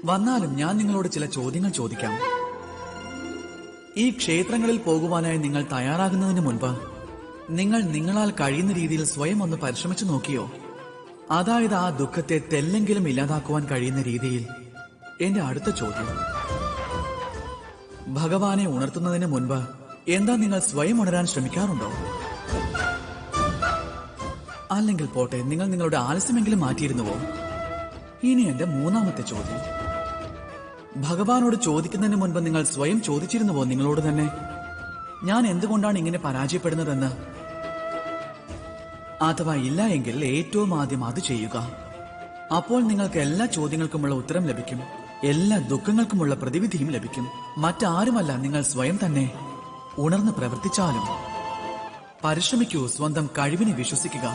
വന്നാലും ഞാൻ നിങ്ങളോട് ചില ചോദ്യങ്ങൾ ചോദിക്കാം. ഈ ക്ഷേത്രങ്ങളിൽ പോകുവാനായി നിങ്ങൾ തയ്യാറാകുന്നതിന് മുൻപ് നിങ്ങൾ നിങ്ങളാൽ കഴിയുന്ന രീതിയിൽ സ്വയം ഒന്ന് പരിശ്രമിച്ചു നോക്കിയോ? അതായത് ആ ദുഃഖത്തെ തെല്ലെങ്കിലും ഇല്ലാതാക്കുവാൻ കഴിയുന്ന രീതിയിൽ. എന്റെ അടുത്ത ചോദ്യം, ഭഗവാനെ ഉണർത്തുന്നതിന് മുൻപ് എന്താ നിങ്ങൾ സ്വയം ഉണരാൻ ശ്രമിക്കാറുണ്ടോ? അല്ലെങ്കിൽ പോട്ടെ, നിങ്ങൾ നിങ്ങളുടെ ആലസ്യമെങ്കിലും മാറ്റിയിരുന്നുവോ? ഇനി എന്റെ മൂന്നാമത്തെ ചോദ്യം, ഭഗവാനോട് ചോദിക്കുന്നതിന് മുൻപ് നിങ്ങൾ സ്വയം ചോദിച്ചിരുന്നുവോ നിങ്ങളോട് തന്നെ, ഞാൻ എന്തുകൊണ്ടാണ് ഇങ്ങനെ പരാജയപ്പെടുന്നതെന്ന്? അഥവാ ഇല്ല എങ്കിൽ ഏറ്റവും ആദ്യം അത് ചെയ്യുക. അപ്പോൾ നിങ്ങൾക്ക് എല്ലാ ചോദ്യങ്ങൾക്കുമുള്ള ഉത്തരം ലഭിക്കും, എല്ലാ ദുഃഖങ്ങൾക്കുമുള്ള പ്രതിവിധിയും ലഭിക്കും. മറ്റാരുമല്ല, നിങ്ങൾ സ്വയം തന്നെ. ഉണർന്ന് പ്രവർത്തിച്ചാലും പരിശ്രമിക്കൂ, സ്വന്തം കഴിവിനെ വിശ്വസിക്കുക.